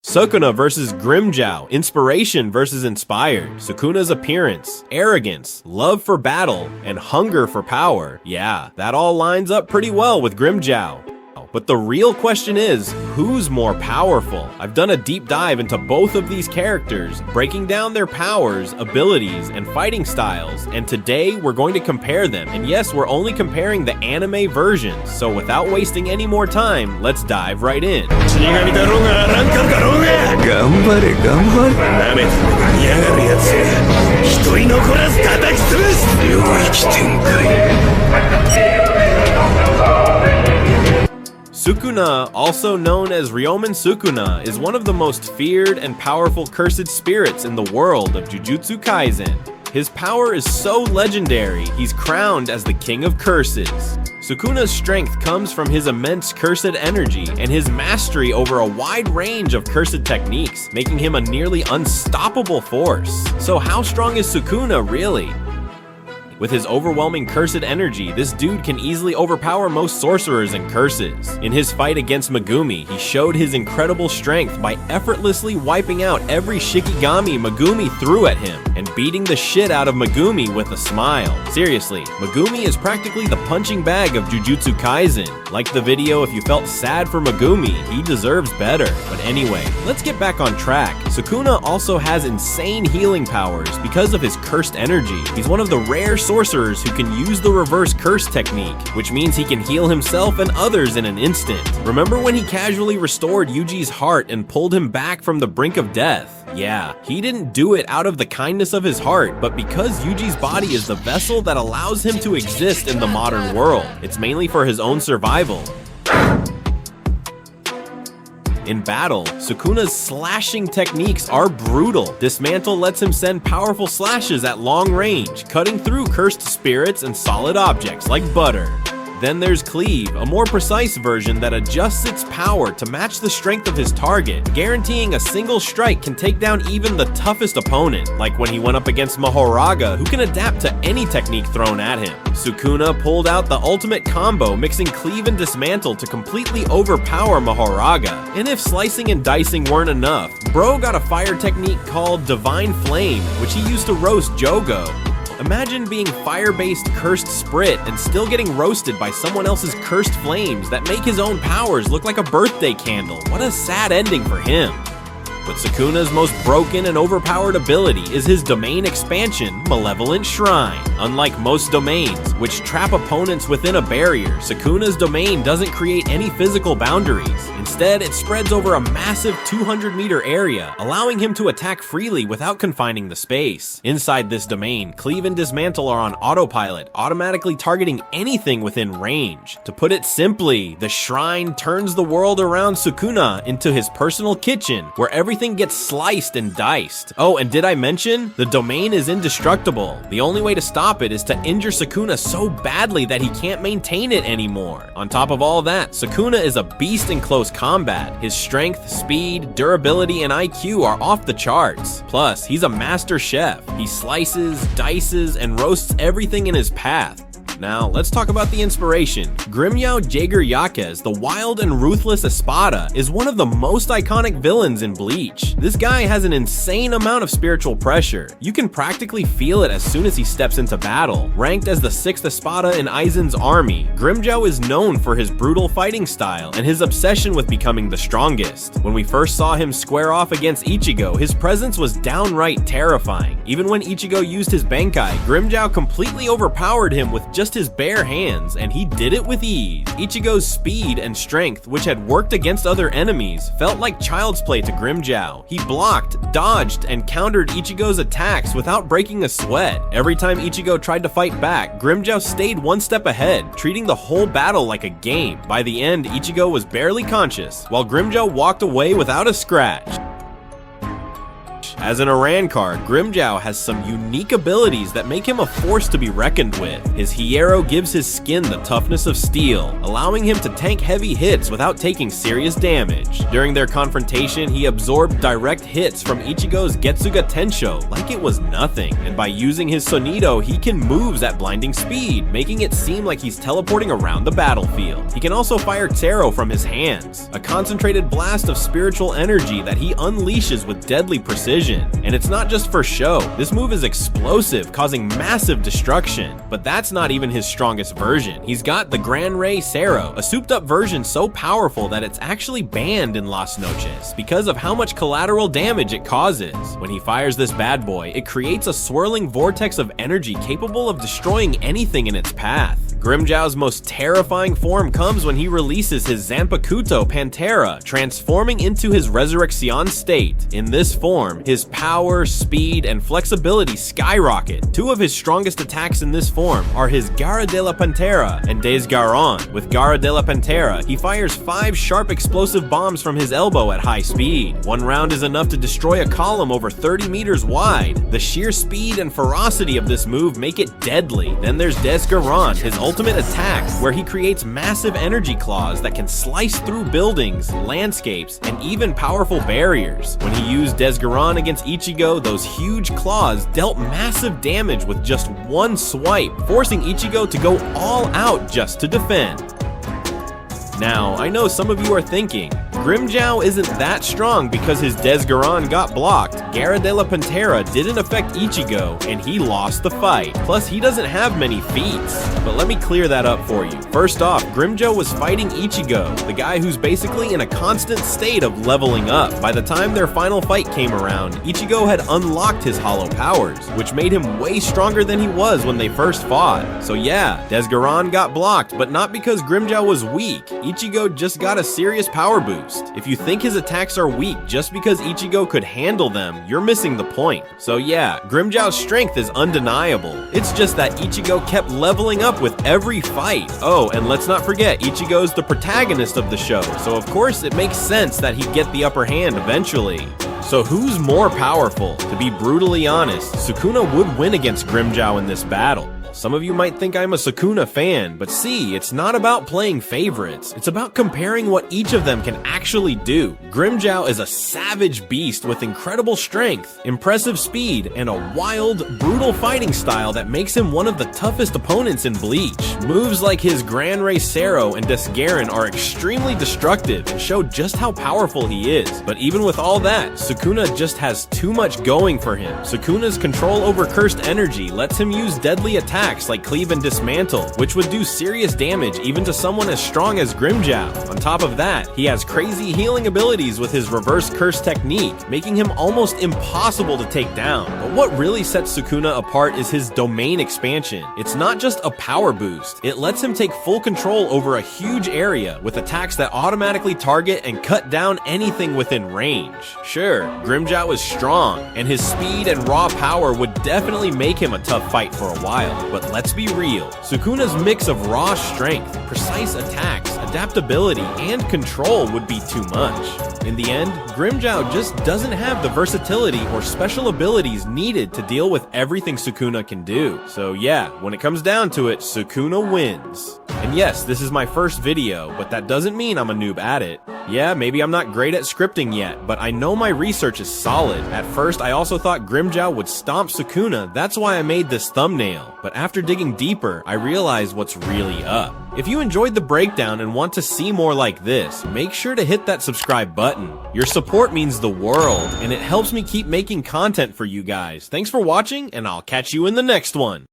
Sukuna versus Grimmjow, inspiration versus inspired. Sukuna's appearance, arrogance, love for battle, and hunger for power. Yeah, that all lines up pretty well with Grimmjow. But the real question is, who's more powerful? I've done a deep dive into both of these characters, breaking down their powers, abilities, and fighting styles, and today we're going to compare them. And yes, we're only comparing the anime versions, so without wasting any more time, let's dive right in. Sukuna, also known as Ryomen Sukuna, is one of the most feared and powerful cursed spirits in the world of Jujutsu Kaisen. His power is so legendary, he's crowned as the king of curses. Sukuna's strength comes from his immense cursed energy and his mastery over a wide range of cursed techniques, making him a nearly unstoppable force. So how strong is Sukuna really? With his overwhelming cursed energy, this dude can easily overpower most sorcerers and curses. In his fight against Megumi, he showed his incredible strength by effortlessly wiping out every Shikigami Megumi threw at him, and beating the shit out of Megumi with a smile. Seriously, Megumi is practically the punching bag of Jujutsu Kaisen. Like the video if you felt sad for Megumi, he deserves better. But anyway, let's get back on track. Sukuna also has insane healing powers because of his cursed energy. He's one of the rare sorcerers who can use the reverse curse technique, which means he can heal himself and others in an instant. Remember when he casually restored Yuji's heart and pulled him back from the brink of death? Yeah, he didn't do it out of the kindness of his heart, but because Yuji's body is the vessel that allows him to exist in the modern world. It's mainly for his own survival. In battle, Sukuna's slashing techniques are brutal. Dismantle lets him send powerful slashes at long range, cutting through cursed spirits and solid objects like butter. Then there's Cleave, a more precise version that adjusts its power to match the strength of his target, guaranteeing a single strike can take down even the toughest opponent, like when he went up against Mahoraga, who can adapt to any technique thrown at him. Sukuna pulled out the ultimate combo, mixing Cleave and Dismantle to completely overpower Mahoraga. And if slicing and dicing weren't enough, bro got a fire technique called Divine Flame, which he used to roast Jogo. Imagine being fire-based cursed Sprit and still getting roasted by someone else's cursed flames that make his own powers look like a birthday candle. What a sad ending for him. But Sukuna's most broken and overpowered ability is his domain expansion, Malevolent Shrine. Unlike most domains, which trap opponents within a barrier, Sukuna's domain doesn't create any physical boundaries. Instead, it spreads over a massive 200-meter area, allowing him to attack freely without confining the space. Inside this domain, Cleave and Dismantle are on autopilot, automatically targeting anything within range. To put it simply, the shrine turns the world around Sukuna into his personal kitchen, where everything gets sliced and diced. Oh, and did I mention? The domain is indestructible. The only way to stop it is to injure Sukuna so badly that he can't maintain it anymore. On top of all that, Sukuna is a beast in close combat. His strength, speed, durability, and IQ are off the charts. Plus, he's a master chef. He slices, dices, and roasts everything in his path. Now, let's talk about the inspiration. Grimmjow Jaeger Yaquez, the wild and ruthless Espada, is one of the most iconic villains in Bleach. This guy has an insane amount of spiritual pressure. You can practically feel it as soon as he steps into battle. Ranked as the 6th Espada in Aizen's army, Grimmjow is known for his brutal fighting style and his obsession with becoming the strongest. When we first saw him square off against Ichigo, his presence was downright terrifying. Even when Ichigo used his Bankai, Grimmjow completely overpowered him with just his bare hands, and he did it with ease. Ichigo's speed and strength, which had worked against other enemies, felt like child's play to Grimmjow. He blocked, dodged, and countered Ichigo's attacks without breaking a sweat. Every time Ichigo tried to fight back, Grimmjow stayed one step ahead, treating the whole battle like a game. By the end, Ichigo was barely conscious, while Grimmjow walked away without a scratch. As an Iran card, Grimmjow has some unique abilities that make him a force to be reckoned with. His Hierro gives his skin the toughness of steel, allowing him to tank heavy hits without taking serious damage. During their confrontation, he absorbed direct hits from Ichigo's Getsuga Tensho like it was nothing, and by using his Sonido, he can moves at blinding speed, making it seem like he's teleporting around the battlefield. He can also fire Taro from his hands, a concentrated blast of spiritual energy that he unleashes with deadly precision. And it's not just for show, this move is explosive, causing massive destruction. But that's not even his strongest version. He's got the Gran Rey Cero, a souped up version so powerful that it's actually banned in Las Noches because of how much collateral damage it causes. When he fires this bad boy, it creates a swirling vortex of energy capable of destroying anything in its path. Grimmjow's most terrifying form comes when he releases his Zanpakuto Pantera, transforming into his Resurrection state. In this form, his power, speed, and flexibility skyrocket. Two of his strongest attacks in this form are his Gara de la Pantera and Desgarron. With Gara de la Pantera, he fires 5 sharp explosive bombs from his elbow at high speed. One round is enough to destroy a column over 30 meters wide. The sheer speed and ferocity of this move make it deadly. Then there's Desgarron, his ultimate attack, where he creates massive energy claws that can slice through buildings, landscapes, and even powerful barriers. When he used Desgarron against Ichigo, those huge claws dealt massive damage with just one swipe, forcing Ichigo to go all out just to defend. Now, I know some of you are thinking, Grimmjow isn't that strong because his Desgarron got blocked. Gara de la Pantera didn't affect Ichigo, and he lost the fight. Plus, he doesn't have many feats. But let me clear that up for you. First off, Grimmjow was fighting Ichigo, the guy who's basically in a constant state of leveling up. By the time their final fight came around, Ichigo had unlocked his hollow powers, which made him way stronger than he was when they first fought. So yeah, Desgarron got blocked, but not because Grimmjow was weak. Ichigo just got a serious power boost. If you think his attacks are weak just because Ichigo could handle them, you're missing the point. So yeah, Grimmjow's strength is undeniable. It's just that Ichigo kept leveling up with every fight. Oh, and let's not forget, Ichigo's the protagonist of the show, so of course it makes sense that he'd get the upper hand eventually. So who's more powerful? To be brutally honest, Sukuna would win against Grimmjow in this battle. Some of you might think I'm a Sukuna fan, but see, it's not about playing favorites. It's about comparing what each of them can actually do. Grimmjow is a savage beast with incredible strength, impressive speed, and a wild, brutal fighting style that makes him one of the toughest opponents in Bleach. Moves like his Gran Rey Cero and Desgarron are extremely destructive and show just how powerful he is. But even with all that, Sukuna just has too much going for him. Sukuna's control over cursed energy lets him use deadly attacks like Cleave and Dismantle, which would do serious damage even to someone as strong as Grimmjow. On top of that, he has crazy healing abilities with his reverse curse technique, making him almost impossible to take down. But what really sets Sukuna apart is his domain expansion. It's not just a power boost, it lets him take full control over a huge area with attacks that automatically target and cut down anything within range. Sure, Grimmjow is strong, and his speed and raw power would definitely make him a tough fight for a while. But let's be real, Sukuna's mix of raw strength, precise attacks, adaptability, and control would be too much. In the end, Grimmjow just doesn't have the versatility or special abilities needed to deal with everything Sukuna can do. So yeah, when it comes down to it, Sukuna wins. And yes, this is my first video, but that doesn't mean I'm a noob at it. Yeah, maybe I'm not great at scripting yet, but I know my research is solid. At first, I also thought Grimmjow would stomp Sukuna, that's why I made this thumbnail. But after digging deeper, I realized what's really up. If you enjoyed the breakdown and want to see more like this, make sure to hit that subscribe button. Your support means the world, and it helps me keep making content for you guys. Thanks for watching, and I'll catch you in the next one.